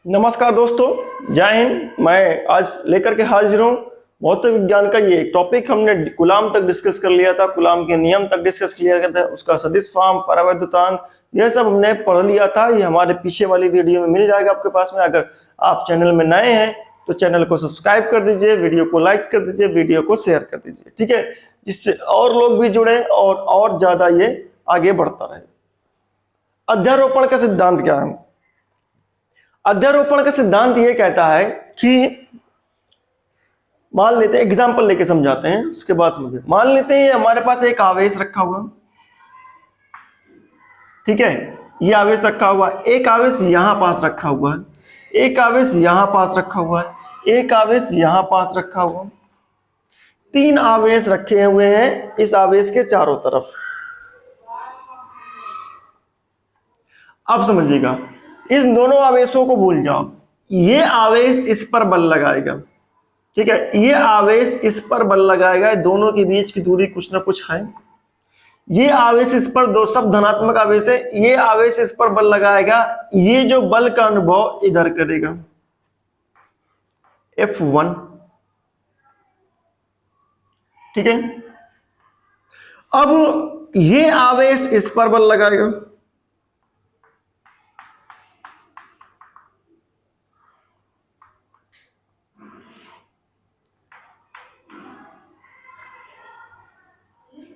नमस्कार दोस्तों, जय हिंद। मैं आज लेकर के हाजिर हूँ भौतिक विज्ञान का ये टॉपिक। हमने कूलाम तक डिस्कस कर लिया था, कूलाम के नियम तक डिस्कस किया गया था, उसका सदिश फॉर्म, परावैद्युतांक, यह सब हमने पढ़ लिया था। ये हमारे पीछे वाली वीडियो में मिल जाएगा आपके पास में। अगर आप चैनल में नए हैं तो चैनल को सब्सक्राइब कर दीजिए, वीडियो को लाइक कर दीजिए, वीडियो को शेयर कर दीजिए, ठीक है, जिससे और लोग भी जुड़े और ज्यादा ये आगे बढ़ता रहे। अध्यारोपण का सिद्धांत क्या है? अध्यारोपण का सिद्धांत ये कहता है कि मान लेते हैं, एग्जांपल लेके समझाते हैं, उसके बाद समझे। मान लेते हैं हमारे पास एक आवेश रखा हुआ, ठीक है, ये आवेश रखा हुआ है। एक आवेश यहां पास रखा हुआ है, एक आवेश यहां पास रखा हुआ है, एक आवेश यहां पास रखा हुआ है। तीन आवेश रखे हुए हैं इस आवेश के चारों तरफ। अब समझिएगा, इन दोनों आवेशों को भूल जाओ। ये आवेश इस पर बल लगाएगा, ठीक है, ये आवेश इस पर बल लगाएगा, दोनों के बीच की दूरी कुछ ना कुछ है। ये आवेश इस पर, दो सब धनात्मक आवेश है, ये आवेश इस पर बल लगाएगा, ये जो बल का अनुभव इधर करेगा F1, ठीक है। अब ये आवेश इस पर बल लगाएगा,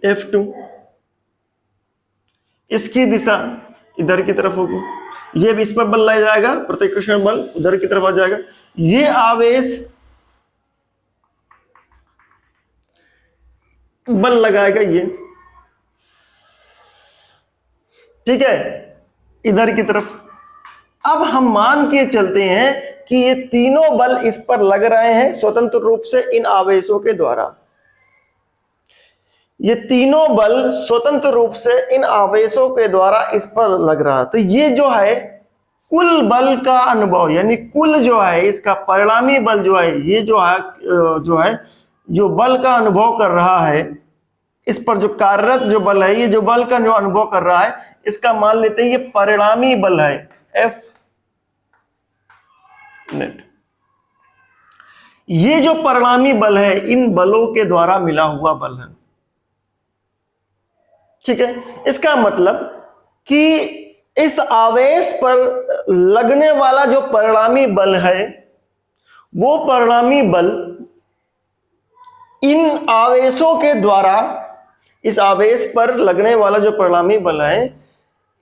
F2, इसकी दिशा इधर की तरफ होगी, ये भी इस पर बल लगाया जाएगा, प्रतिकर्षण बल उधर की तरफ आ जाएगा। ये आवेश बल लगाएगा ये, ठीक है, इधर की तरफ। अब हम मान के चलते हैं कि ये तीनों बल इस पर लग रहे हैं स्वतंत्र रूप से इन आवेशों के द्वारा। ये तीनों बल स्वतंत्र रूप से इन आवेशों के द्वारा इस पर लग रहा है। तो ये जो है कुल बल का अनुभव, यानी कुल जो है इसका परिणामी बल जो है, ये जो बल का अनुभव कर रहा है, इस पर जो कार्यरत जो बल है, ये जो बल का जो अनुभव कर रहा है, इसका मान लेते हैं ये परिणामी बल है F नेट। ये जो परिणामी बल है इन बलों के द्वारा मिला हुआ बल है, ठीक है। इसका मतलब कि इस आवेश पर लगने वाला जो परिणामी बल है, वो परिणामी बल इन आवेशों के द्वारा, इस आवेश पर लगने वाला जो परिणामी बल है,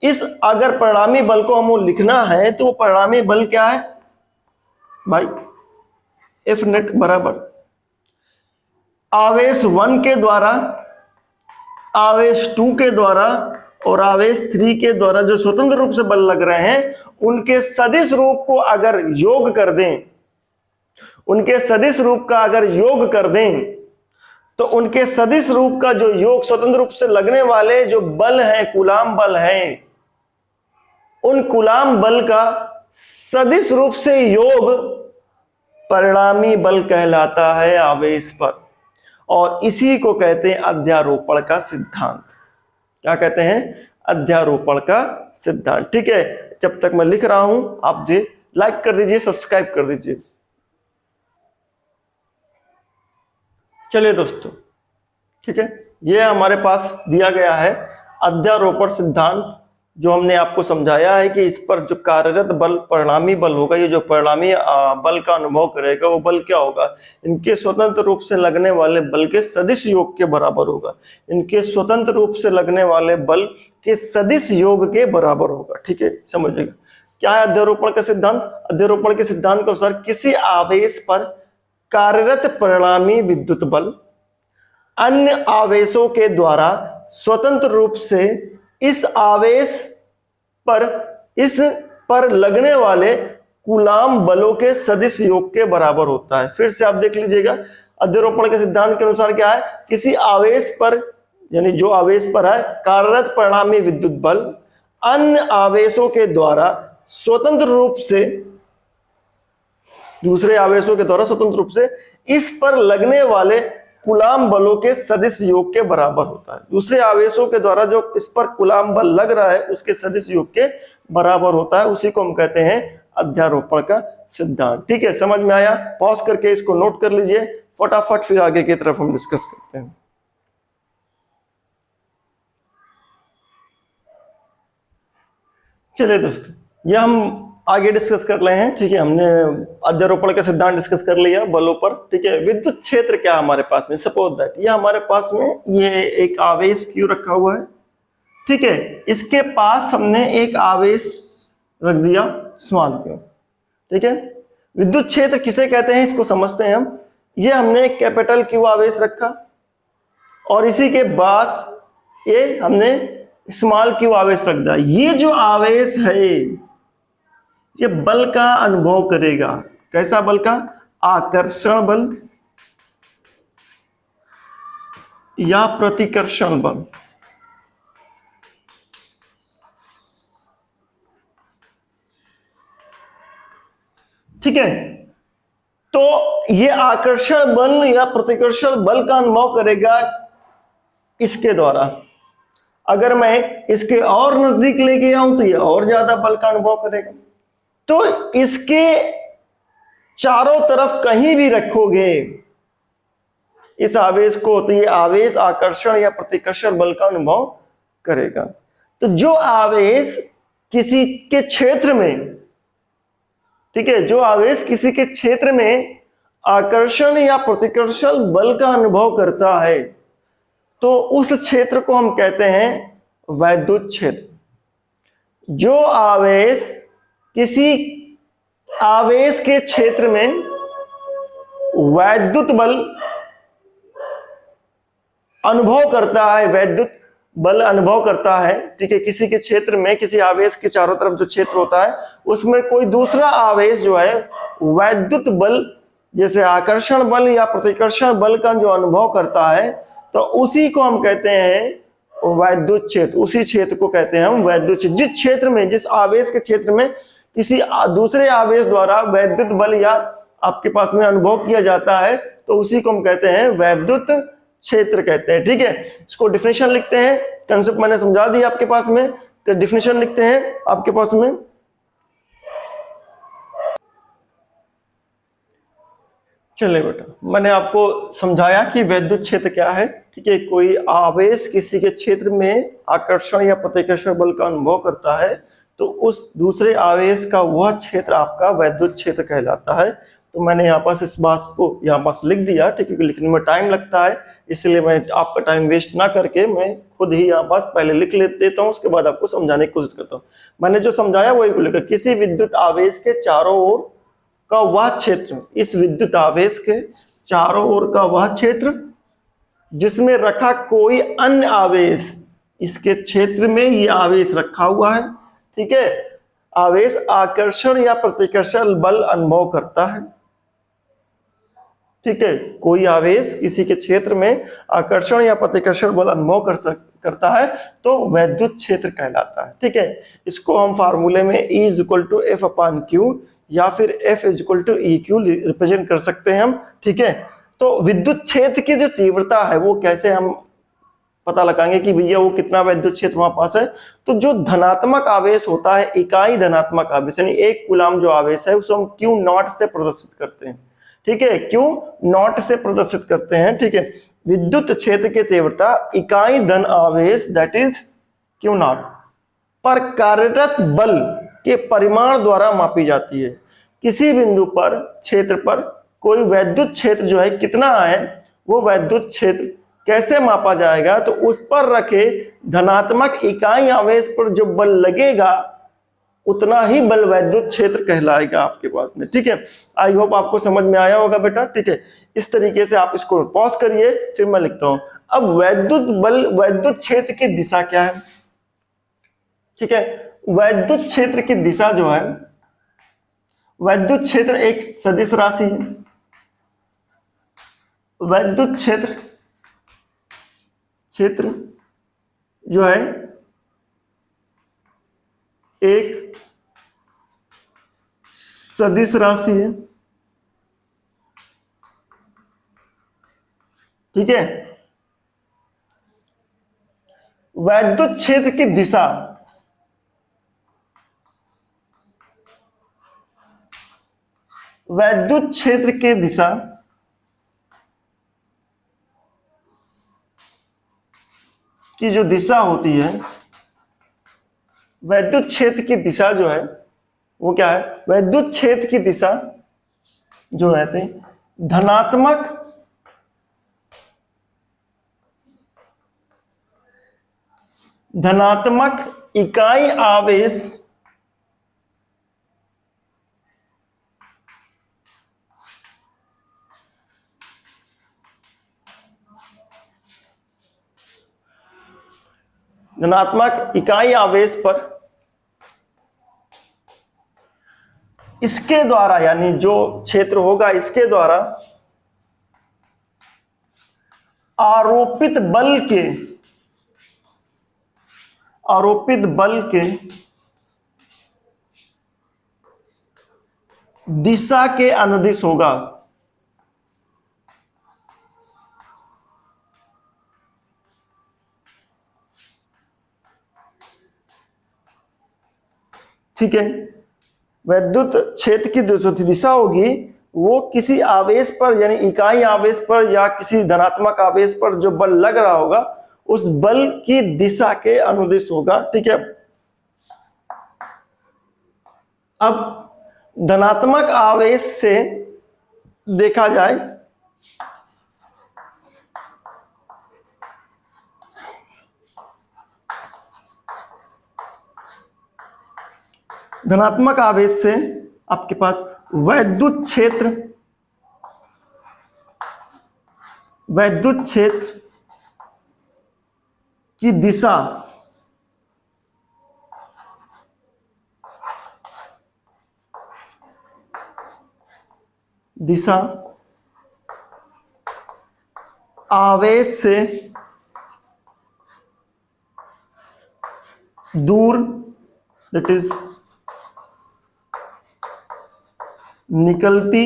इस अगर परिणामी बल को हमको लिखना है तो परिणामी बल क्या है भाई? F नेट बराबर आवेश 1 के द्वारा, आवेश 2 के द्वारा और आवेश 3 के द्वारा जो स्वतंत्र रूप से बल लग रहे हैं, उनके सदिश रूप को अगर योग कर दें, उनके सदिश रूप का अगर योग कर दें, तो उनके सदिश रूप का जो योग, स्वतंत्र रूप से लगने वाले जो बल है, कूलाम बल है, उन कूलाम बल का सदिश रूप से योग परिणामी बल कहलाता है आवेश पर। और इसी को कहते हैं अध्यारोपण का सिद्धांत। क्या कहते हैं? अध्यारोपण का सिद्धांत, ठीक है। जब तक मैं लिख रहा हूं आप जी लाइक कर दीजिए, सब्सक्राइब कर दीजिए। चलिए दोस्तों, ठीक है, ये हमारे पास दिया गया है अध्यारोपण सिद्धांत, जो हमने आपको समझाया है कि इस पर जो कार्यरत बल परिणामी बल होगा, ये जो परिणामी बल का अनुभव करेगा, वो बल क्या होगा? इनके स्वतंत्र रूप से लगने वाले बल के सदिश योग के बराबर होगा। इनके स्वतंत्र रूप से लगने वाले बल के सदिश योग के बराबर होगा, ठीक है, समझिएगा। क्या है अध्यारोपण का सिद्धांत? अध्यारोपण के सिद्धांत के अनुसार किसी आवेश पर कार्यरत परिणामी विद्युत बल अन्य आवेशों के द्वारा स्वतंत्र रूप से इस आवेश पर, इस पर लगने वाले कूलाम बलों के सदिश योग के बराबर होता है। फिर से आप देख लीजिएगा, अध्यारोपण के सिद्धांत के अनुसार क्या है? किसी आवेश पर, यानी जो आवेश पर है, कार्यरत परिणामी विद्युत बल अन्य आवेशों के द्वारा स्वतंत्र रूप से, दूसरे आवेशों के द्वारा स्वतंत्र रूप से इस पर लगने वाले कूलाम बलों के सदिश योग के बराबर होता है। दूसरे आवेशों के द्वारा जो इस पर कूलाम बल लग रहा है उसके सदिश योग के बराबर होता है। उसी को हम कहते हैं अध्यारोपण का सिद्धांत। ठीक है, समझ में आया? पॉज करके इसको नोट कर लीजिए फटाफट, फिर आगे की तरफ हम डिस्कस करते हैं। चलिए दोस्तों, ये हम आगे डिस्कस कर रहे हैं। ठीक है, हमने अध्यारोपण का सिद्धांत डिस्कस कर लिया बलों पर। ठीक है, विद्युत क्षेत्र क्या हमारे पास में, सपोज दैट ये हमारे पास में ये एक आवेश क्यू रखा हुआ है। ठीक है, इसके पास हमने एक आवेश रख दिया स्मॉल क्यू। ठीक है, विद्युत क्षेत्र किसे कहते हैं इसको समझते हैं हम। ये हमने एक कैपिटल क्यू आवेश रखा और इसी के पास ये हमने स्मॉल क्यू आवेश रख दिया। ये जो आवेश है ये बल का अनुभव करेगा। कैसा बल का? आकर्षण बल या प्रतिकर्षण बल। ठीक है, तो ये आकर्षण बल या प्रतिकर्षण बल का अनुभव करेगा इसके द्वारा। अगर मैं इसके और नजदीक लेके आऊं तो ये और ज्यादा बल का अनुभव करेगा। तो इसके चारों तरफ कहीं भी रखोगे इस आवेश को तो ये आवेश आकर्षण या प्रतिकर्षण बल का अनुभव करेगा। तो जो आवेश किसी के क्षेत्र में, ठीक है, जो आवेश किसी के क्षेत्र में आकर्षण या प्रतिकर्षण बल का अनुभव करता है तो उस क्षेत्र को हम कहते हैं वैद्युत क्षेत्र। जो आवेश किसी आवेश के क्षेत्र में वैद्युत बल अनुभव करता है, वैद्युत बल अनुभव करता है। ठीक है, किसी के क्षेत्र में किसी आवेश के चारों तरफ जो क्षेत्र होता है उसमें कोई दूसरा आवेश जो है वैद्युत बल जैसे आकर्षण बल या प्रतिकर्षण बल का जो अनुभव करता है तो उसी को हम कहते हैं वैद्युत क्षेत्र। उसी क्षेत्र को कहते हैं हम वैद्युत क्षेत्र। जिस क्षेत्र में, जिस आवेश के क्षेत्र में किसी दूसरे आवेश द्वारा वैद्युत बल या आपके पास में अनुभव किया जाता है तो उसी को हम कहते हैं वैद्युत क्षेत्र कहते हैं। ठीक है, इसको डिफिनेशन लिखते हैं। कंसेप्ट मैंने समझा दिया आपके पास में, तो डिफिनेशन लिखते हैं आपके पास में। चलिए बेटा, मैंने आपको समझाया कि वैद्युत क्षेत्र क्या है। ठीक है, कोई आवेश किसी के क्षेत्र में आकर्षण या प्रतिकर्षण बल का अनुभव करता है तो उस दूसरे आवेश का वह क्षेत्र आपका वैद्युत क्षेत्र कहलाता है। तो मैंने यहाँ पास इस बात को यहाँ पास लिख दिया। ठीक है, लिखने में टाइम लगता है इसलिए मैं आपका टाइम वेस्ट ना करके मैं खुद ही यहाँ पास पहले लिख देता हूँ, उसके बाद आपको समझाने की कोशिश करता हूँ। मैंने जो समझाया वही को लेकर, किसी विद्युत आवेश के चारों ओर का वह क्षेत्र, इस विद्युत आवेश के चारों ओर का वह क्षेत्र जिसमें रखा कोई अन्य आवेश, इसके क्षेत्र में ये आवेश रखा हुआ है। ठीक है, आवेश आकर्षण या प्रतिकर्षण बल अनुभव करता है। ठीक है, कोई आवेश किसी के क्षेत्र में आकर्षण या प्रतिकर्षण बल अनुभव करता है तो वैद्युत क्षेत्र कहलाता है। ठीक है, इसको हम फार्मूले में E = F/Q या फिर F = EQ रिप्रेजेंट कर सकते हैं हम। ठीक है, तो विद्युत क्षेत्र की जो तीव्रता है वो कैसे हम पता लगाएंगे कि भैया वो कितना वैद्युत क्षेत्र वहां पास है। तो जो धनात्मक आवेश होता है, इकाई धनात्मक आवेश यानी 1 कूलम जो आवेश है उसे हम Q0 से प्रदर्शित करते हैं। ठीक है, Q0 से प्रदर्शित करते हैं। ठीक है, विद्युत क्षेत्र की तीव्रता इकाई धन आवेश दैट इज Q0 पर कार्यरत बल के परिमाण द्वारा मापी जाती है। किसी बिंदु पर क्षेत्र पर कोई वैद्युत क्षेत्र जो है कितना है, वो वैद्युत क्षेत्र कैसे मापा जाएगा, तो उस पर रखे धनात्मक इकाई आवेश पर जो बल लगेगा उतना ही बल वैद्युत क्षेत्र कहलाएगा आपके पास में। ठीक है, आई होप आपको समझ में आया होगा बेटा। ठीक है, इस तरीके से आप इसको पॉज करिए, फिर मैं लिखता हूं। अब वैद्युत बल, वैद्युत क्षेत्र की दिशा क्या है? ठीक है, वैद्युत क्षेत्र की दिशा जो है, वैद्युत क्षेत्र एक सदिश राशि है। वैद्युत क्षेत्र जो है एक सदिश राशि है। ठीक है, वैद्युत क्षेत्र की दिशा वैद्युत क्षेत्र की दिशा की जो दिशा होती है, वैद्युत क्षेत्र की दिशा जो है वो क्या है, वैद्युत क्षेत्र की दिशा जो है धनात्मक इकाई आवेश पर इसके द्वारा, यानी जो क्षेत्र होगा इसके द्वारा आरोपित बल के दिशा के अनुदिश होगा। ठीक है, वैद्युत क्षेत्र की जो दिशा होगी वो किसी आवेश पर, यानी इकाई आवेश पर या किसी धनात्मक आवेश पर जो बल लग रहा होगा उस बल की दिशा के अनुदिश होगा। ठीक है, अब धनात्मक आवेश से देखा जाए धनात्मक आवेश से आपके पास वैद्युत क्षेत्र की दिशा आवेश से दूर, दैट इज निकलती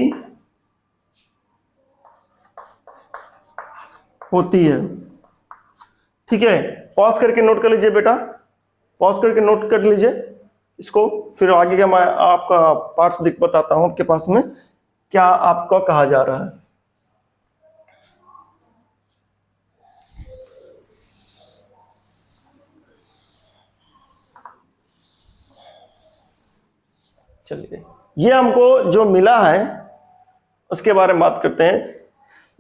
होती है। ठीक है, पॉज करके नोट कर लीजिए बेटा, पॉज करके नोट कर लीजिए इसको, फिर आगे का मैं आपका पार्ट्स बताता हूं आपके पास में क्या आपको कहा जा रहा है। चलिए, ये हमको जो मिला है उसके बारे में बात करते हैं।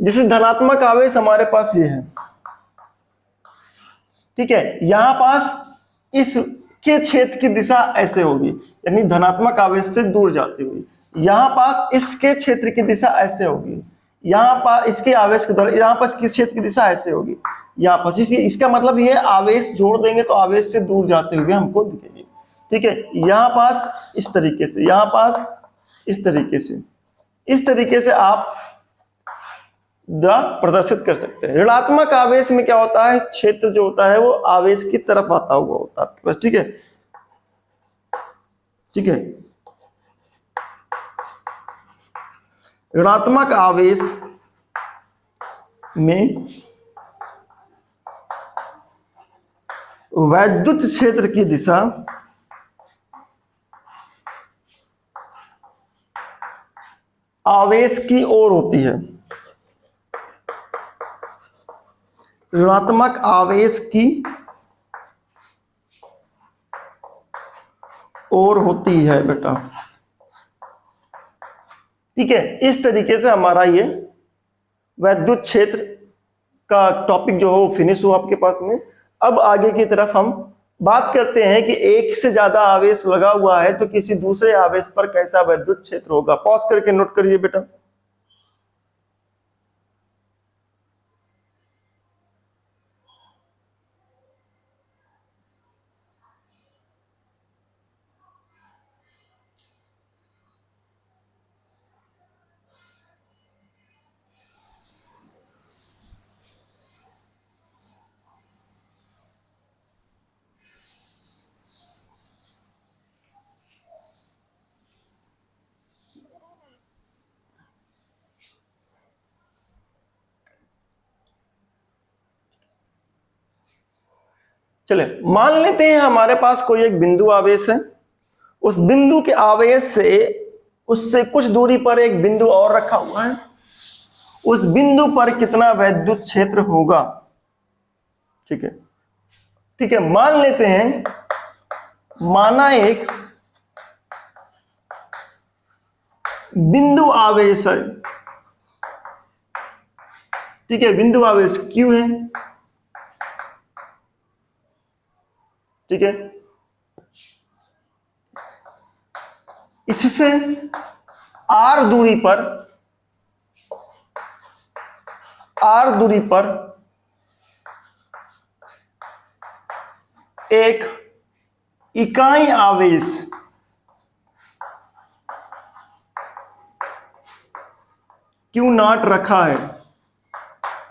जैसे धनात्मक आवेश हमारे पास ये है, ठीक है, यहां पास इसके क्षेत्र की दिशा ऐसे होगी, यानी धनात्मक आवेश से दूर जाती हुई। यहां पास इसके क्षेत्र की दिशा ऐसे होगी, यहां पास इसके आवेश के द्वारा यहां पास किस क्षेत्र की दिशा ऐसे होगी, यहां पास इसका मतलब ये आवेश जोड़ देंगे तो आवेश से दूर जाते हुए हमको दिखेगी। ठीक है, यहां पास इस तरीके से, यहां पास इस तरीके से आप प्रदर्शित कर सकते हैं। ऋणात्मक आवेश में क्या होता है, क्षेत्र जो होता है वो आवेश की तरफ आता हुआ होता है आपके पास। ठीक है, ठीक है, ऋणात्मक आवेश में वैद्युत क्षेत्र की दिशा आवेश की ओर होती है। ऋणात्मक आवेश की ओर होती है बेटा। ठीक है, इस तरीके से हमारा ये वैद्युत क्षेत्र का टॉपिक जो है वो फिनिश हुआ आपके पास में। अब आगे की तरफ हम बात करते हैं कि एक से ज्यादा आवेश लगा हुआ है तो किसी दूसरे आवेश पर कैसा वैद्युत क्षेत्र होगा। पॉज करके नोट करिए बेटा। चले, मान लेते हैं हमारे पास कोई एक बिंदु आवेश है, उस बिंदु के आवेश से उससे कुछ दूरी पर एक बिंदु और रखा हुआ है, उस बिंदु पर कितना वैद्युत क्षेत्र होगा। ठीक है, ठीक है, मान लेते हैं, माना एक बिंदु आवेश है। ठीक है, बिंदु आवेश Q है। ठीक है, इससे R दूरी पर एक इकाई आवेश Q0 रखा है।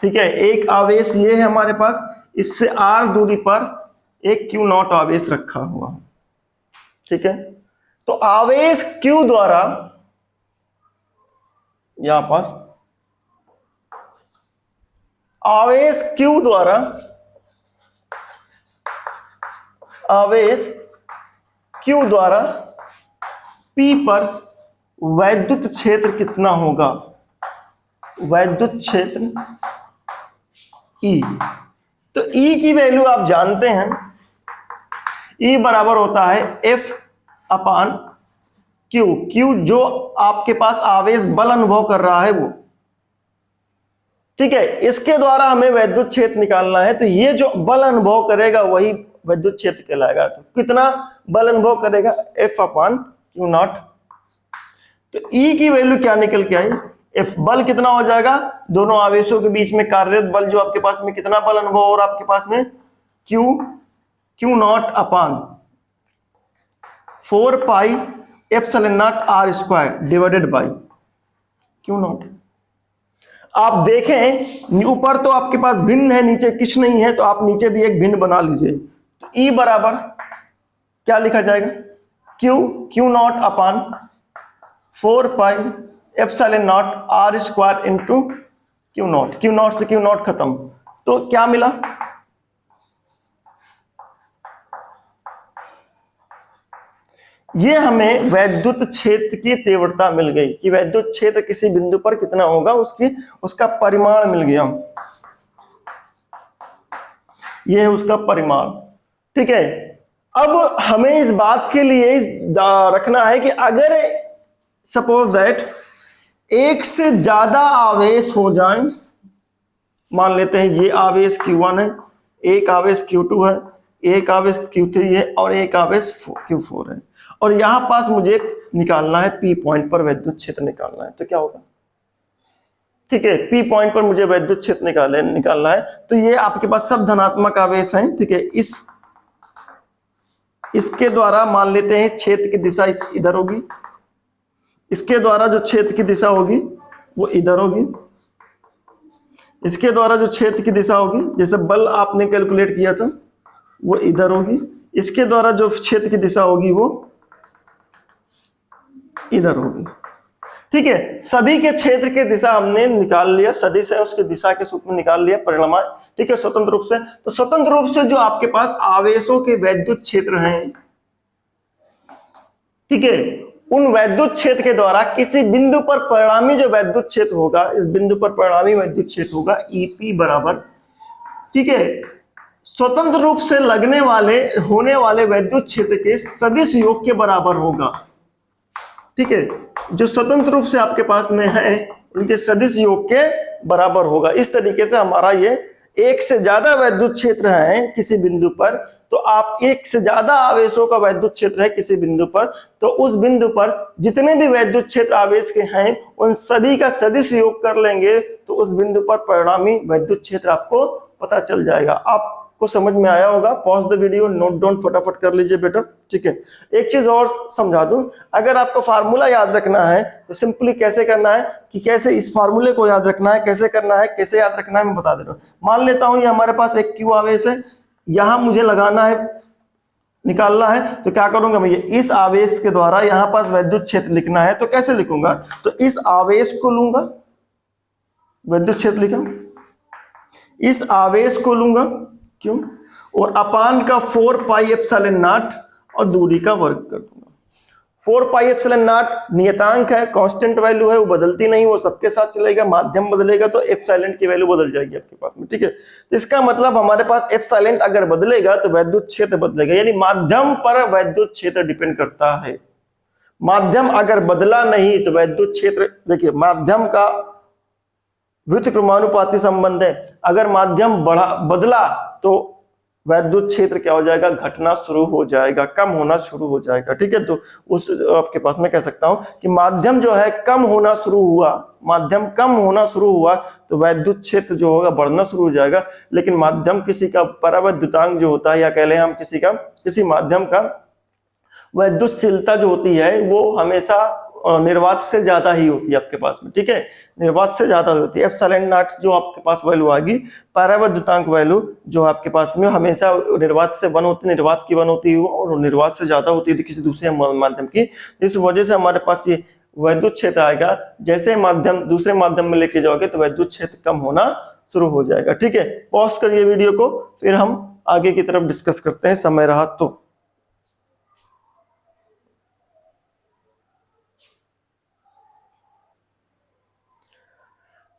ठीक है, एक आवेश ये है हमारे पास, इससे R दूरी पर एक Q0 आवेश रखा हुआ। ठीक है, तो आवेश Q द्वारा यहां पास आवेश Q द्वारा P पर वैद्युत क्षेत्र कितना होगा, वैद्युत क्षेत्र E। तो E की वैल्यू आप जानते हैं, E बराबर होता है F अपान Q। Q जो आपके पास आवेश बल अनुभव कर रहा है वो। ठीक है, इसके द्वारा हमें वैद्युत क्षेत्र निकालना है, तो ये जो बल अनुभव करेगा वही वैद्युत क्षेत्र कहलाएगा। तो कितना बल अनुभव करेगा, F अपान Q0। तो E की वैल्यू क्या निकल के आई, F बल कितना हो जाएगा, दोनों आवेशों के बीच में कार्यरत बल जो आपके पास में कितना बल अनुभव हो रहा है आपके पास में, Q0 upon 4 pi epsilon not R square divided by Q0। आप देखें ऊपर तो आपके पास भिन्न है, नीचे कुछ नहीं है, तो आप नीचे भी एक भिन्न बना लीजिए। तो E बराबर क्या लिखा जाएगा, Q0 upon 4 pi epsilon not R square into Q0। Q0 से Q0 खत्म, तो क्या मिला, ये हमें वैद्युत क्षेत्र की तीव्रता मिल गई कि वैद्युत क्षेत्र किसी बिंदु पर कितना होगा, उसका परिमाण मिल गया। ये है उसका परिमाण। ठीक है, अब हमें इस बात के लिए रखना है कि अगर सपोज दैट एक से ज्यादा आवेश हो जाएं, मान लेते हैं ये आवेश Q1 है, एक आवेश Q2 है, एक आवेश Q3 है और एक आवेश Q4 है, और यहां पास मुझे निकालना है P पॉइंट पर वैद्युत क्षेत्र निकालना है, तो क्या होगा। ठीक है, P पॉइंट पर मुझे वैद्युत क्षेत्र निकालना है, तो ये आपके पास सब धनात्मक आवेश हैं। ठीक है, इसके द्वारा मान लेते हैं क्षेत्र की दिशा इधर होगी, इसके द्वारा जो क्षेत्र की दिशा होगी वो इधर होगी, इसके द्वारा जो क्षेत्र की दिशा होगी, जैसे बल आपने कैलकुलेट किया था वो इधर होगी, इसके द्वारा जो क्षेत्र की दिशा होगी वो इधर होगी। ठीक है, सभी के क्षेत्र की दिशा हमने निकाल लिया, सदिश है उसकी दिशा के सूत्र में निकाल लिया परिणाम। ठीक है, स्वतंत्र रूप से, तो स्वतंत्र रूप से जो आपके पास आवेशों के वैद्युत क्षेत्र हैं, ठीक है, उन वैद्युत क्षेत्र के द्वारा किसी बिंदु पर परिणामी जो वैद्युत क्षेत्र होगा, इस बिंदु पर परिणामी वैद्युत क्षेत्र होगा EP बराबर, ठीक है, स्वतंत्र रूप से होने वाले वैद्युत क्षेत्र के सदिश योग के बराबर होगा। ठीक है, जो स्वतंत्र रूप से आपके पास में है उनके सदिश योग के बराबर होगा। इस तरीके से हमारा ये एक से ज्यादा वैद्युत क्षेत्र है किसी बिंदु पर, तो आप एक से ज्यादा आवेशों का वैद्युत क्षेत्र है किसी बिंदु पर, तो उस बिंदु पर जितने भी वैद्युत क्षेत्र आवेश के हैं उन सभी का सदिश योग कर लेंगे, तो उस बिंदु पर परिणामी वैद्युत क्षेत्र आपको पता चल जाएगा। आपको समझ में आया होगा। Pause the video, note down फटाफट कर लीजिए बेटा। ठीक है, एक चीज और समझा दूं, अगर आपको फार्मूला याद रखना है तो सिंपली कैसे करना है कि कैसे इस फार्मूले को याद रखना है, कैसे करना है, कैसे याद रखना है, मैं बता दे रहा हूं। मान लेता हूं ये हमारे पास एक Q आवेश है, यहां मुझे लगाना है, निकालना है, तो क्या करूंगा मैं, इस आवेश के द्वारा यहां पास वैद्युत क्षेत्र लिखना है, तो कैसे लिखूंगा, तो इस आवेश को लूंगा, वैद्युत क्षेत्र लिखा, इस आवेश को लूंगा, क्यों, और अपान का 4 पाई एप्सिलॉन नॉट और दूरी का वर्ग कर दूंगा। 4 पाई एप्सिलॉन नॉट नियतांक है, कांस्टेंट वैल्यू है, वो बदलती नहीं, वो सबके साथ चलेगा। माध्यम बदलेगा तो एप्सिलॉन की वैल्यू बदल जाएगी आपके पास में, ठीक है। तो इसका मतलब हमारे पास एप्सिलॉन अगर बदलेगा तो वैद्युत क्षेत्र बदलेगा, यानी माध्यम पर वैद्युत क्षेत्र डिपेंड करता है। माध्यम अगर बदला नहीं तो वैद्युत क्षेत्र, देखिए माध्यम का व्युत्क्रमानुपाती संबंध है, अगर माध्यम बदला तो वैद्युत क्षेत्र क्या हो जाएगा, घटना शुरू हो जाएगा, कम होना शुरू हो जाएगा, ठीक है। तो उस आपके पास मैं कह सकता हूं कि माध्यम जो है कम होना शुरू हुआ, माध्यम कम होना शुरू हुआ तो वैद्युत क्षेत्र जो होगा बढ़ना शुरू हो जाएगा। लेकिन माध्यम किसी का परावैद्युतांक जो होता है, या कह लें हम किसी माध्यम का वैद्युतशीलता जो होती है वो हमेशा निर्वात से ज्यादा ही होती है आपके पास में, ठीक है। निर्वात से ज्यादा होती है। एप्सिलॉन नॉट जो आपके पास वैल्यू आएगी, परावैद्युतांक वैल्यू जो आपके पास में हमेशा निर्वात से 1 होती है, निर्वात की 1 होती है और निर्वात से ज्यादा होती है किसी दूसरे माध्यम की। इस वजह से हमारे पास ये वैद्युत क्षेत्र आएगा, जैसे माध्यम दूसरे माध्यम में लेके जाओगे तो वैद्युत क्षेत्र कम होना शुरू हो जाएगा, ठीक है। पॉज करिए वीडियो को, फिर हम आगे की तरफ डिस्कस करते हैं, समय रहा तो।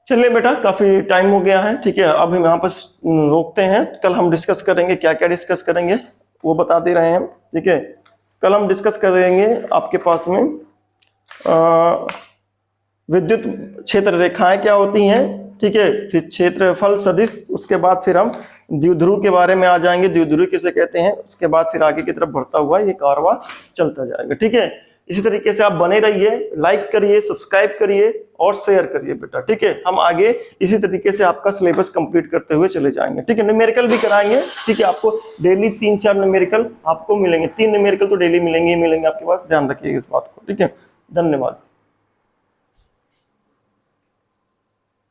चलिए बेटा, काफी टाइम हो गया है, ठीक है। अब हम यहाँ पर रोकते हैं, कल हम डिस्कस करेंगे, क्या क्या डिस्कस करेंगे वो बता दे रहे हैं, ठीक है। कल हम डिस्कस करेंगे आपके पास में विद्युत क्षेत्र रेखाएं क्या होती हैं, ठीक है। फिर क्षेत्रफल सदिश, उसके बाद फिर हम द्विध्रुव के बारे में आ जाएंगे, द्विध्रुव किसे कहते हैं, उसके बाद फिर आगे की तरफ बढ़ता हुआ ये कारवा चलता जाएगा, ठीक है। इसी तरीके से आप बने रहिए, लाइक करिए, सब्सक्राइब करिए और शेयर करिए बेटा, ठीक है। हम आगे इसी तरीके से आपका सिलेबस कंप्लीट करते हुए चले जाएंगे, ठीक है। न्यूमेरिकल भी कराएंगे, ठीक है। आपको डेली 3-4 न्यूमेरिकल आपको मिलेंगे, 3 न्यूमेरिकल तो डेली मिलेंगे ही मिलेंगे आपके पास, ध्यान रखिएगा इस बात को, ठीक है। धन्यवाद।